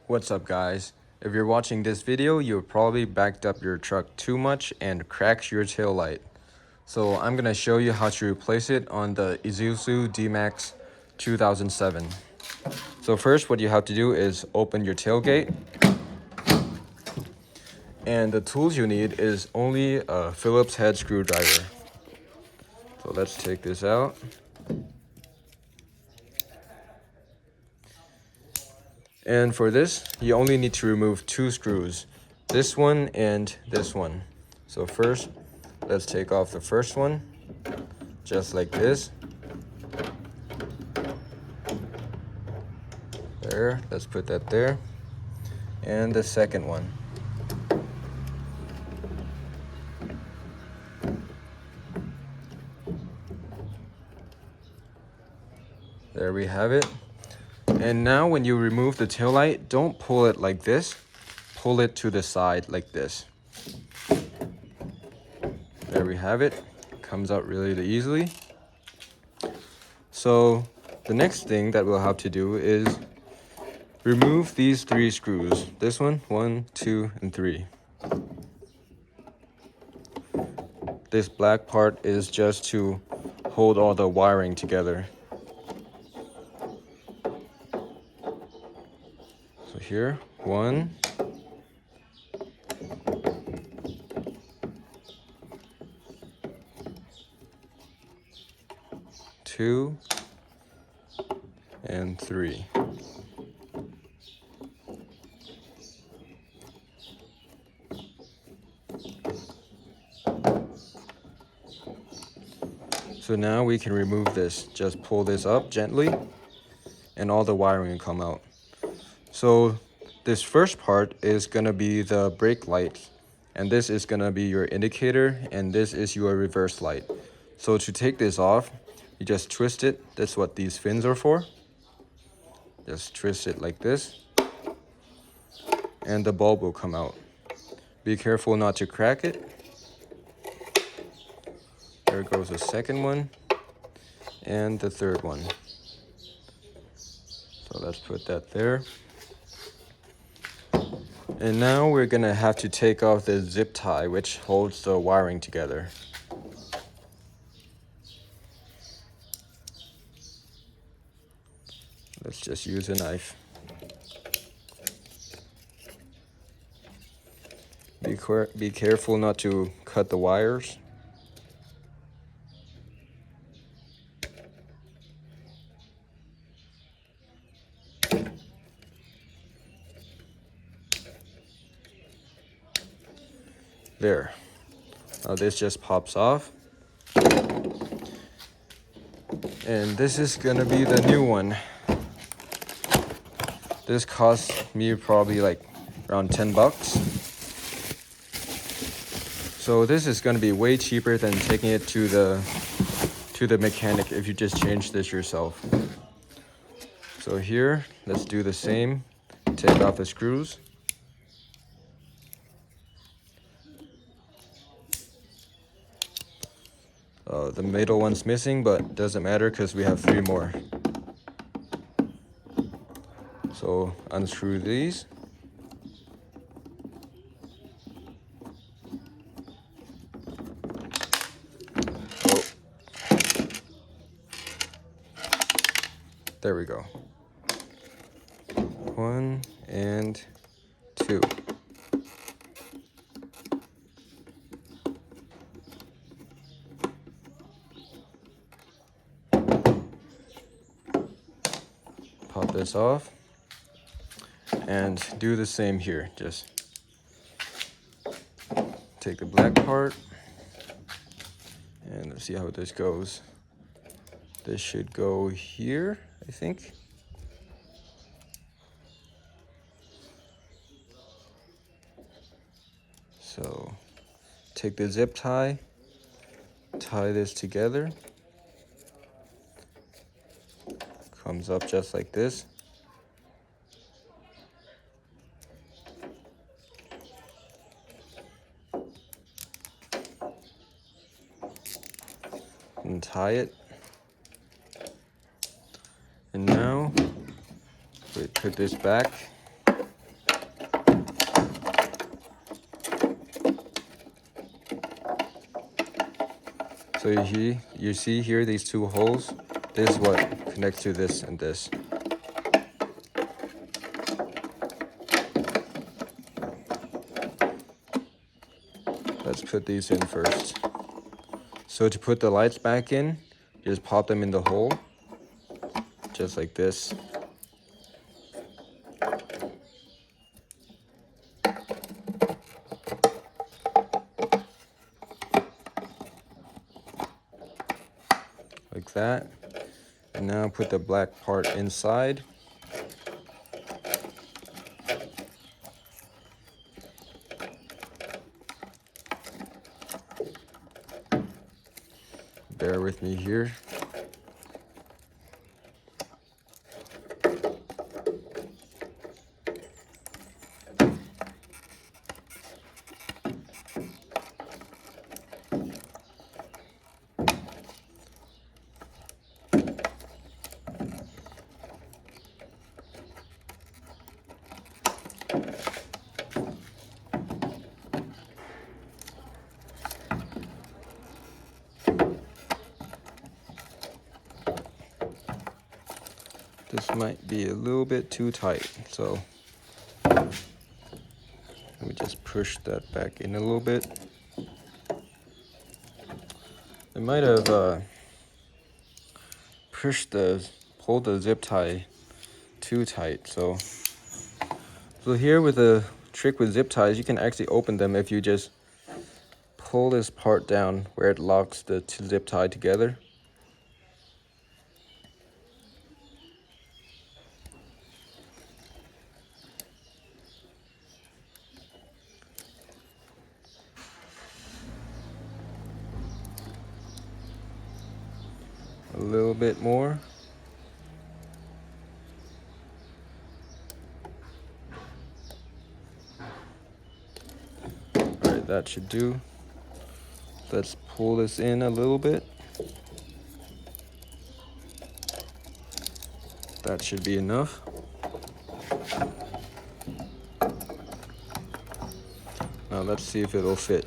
What's up, guys? If you're watching this video, you've probably backed up your truck too much and cracked your tail light. So I'm gonna show you how to replace it on the ISUZU D-Max 2007. So first, what you have to do is open your tailgate. And the tools you need is only a Phillips head screwdriver. So let's take this out. And for this, you only need to remove two screws, this one and this one. So first, let's take off the first one, just like this. There, let's put that there. And the second one. There we have it. And now when you remove the taillight, don't pull it like this. Pull it to the side like this. There we have it. Comes out really easily. So the next thing that we'll have to do is remove these three screws. This one, 1, 2, and 3. This black part is just to hold all the wiring together. So here, 1, 2, and 3. So now we can remove this. Just pull this up gently and all the wiring will come out. So this first part is gonna be the brake light, and this is gonna be your indicator, and this is your reverse light. So to take this off, you just twist it. That's what these fins are for. Just twist it like this, and the bulb will come out. Be careful not to crack it. There goes the second one, and the third one. So let's put that there. And now we're gonna have to take off the zip tie, which holds the wiring together. Let's just use a knife. Be careful not to cut the wires. There. Now this just pops off. And this is gonna be the new one. This cost me probably like around 10 bucks. So this is gonna be way cheaper than taking it to the mechanic if you just change this yourself. So here, let's do the same. Take off the screws. The middle one's missing, but doesn't matter because we have 3 more. So unscrew these. Oh. There we go. 1 and 2. Pop this off and do the same here. Just take the black part and let's see how this goes. This should go here, I think. So take the zip tie, tie this together. Comes up just like this. And tie it. And now we put this back So you see here these two holes. This is what connects to this and this. Let's put these in first. So to put the lights back in, you just pop them in the hole, just like this. Like that. And now put the black part inside. Bear with me here. This might be a little bit too tight, so let me just push that back in a little bit. I might have pulled the zip tie too tight. So here with the trick with zip ties, you can actually open them if you just pull this part down where it locks the zip tie together. A little bit more. Alright, that should do. Let's pull this in a little bit. That should be enough. Now let's see if it'll fit.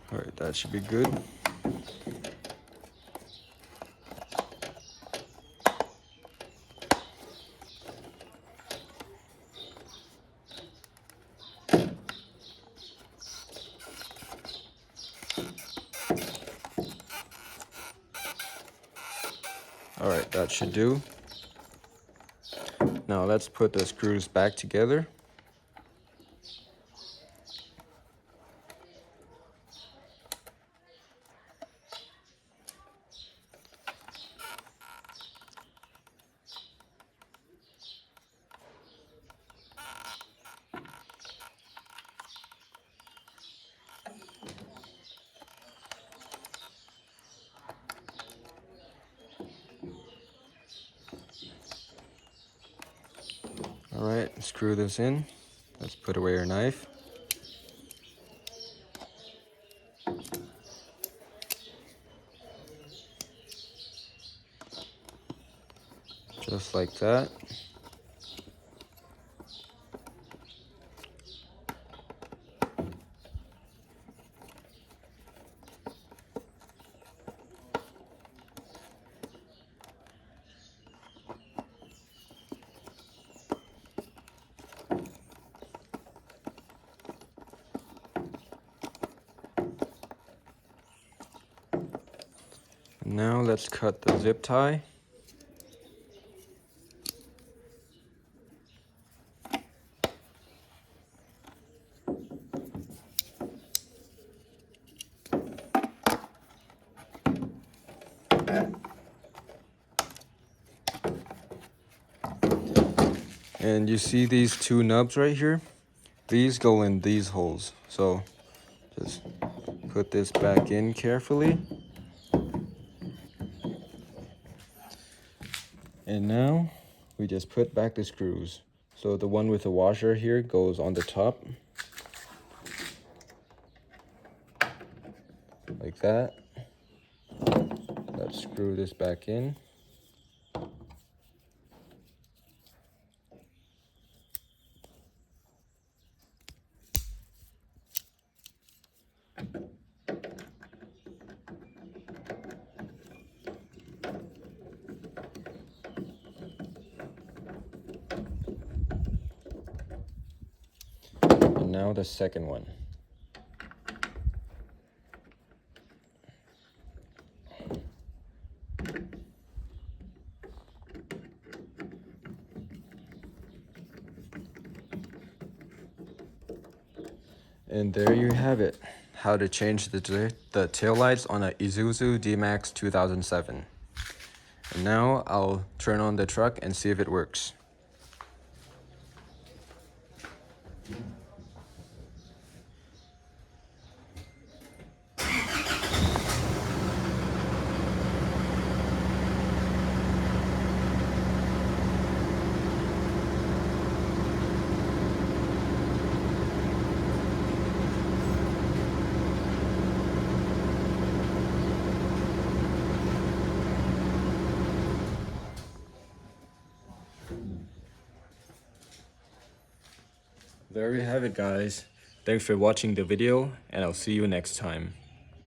Alright, that should be good. Alright, that should do. Now let's put the screws back together. Alright, screw this in. Let's put away our knife. Just like that. Now let's cut the zip tie. And you see these two nubs right here? These go in these holes. So just put this back in carefully. And now we just put back the screws. So the one with the washer here goes on the top, like that. Let's screw this back in. And now the second one. And there you have it, how to change the taillights on a ISUZU D-Max 2007. And now I'll turn on the truck and see if it works. There we have it, guys. Thanks for watching the video, and I'll see you next time.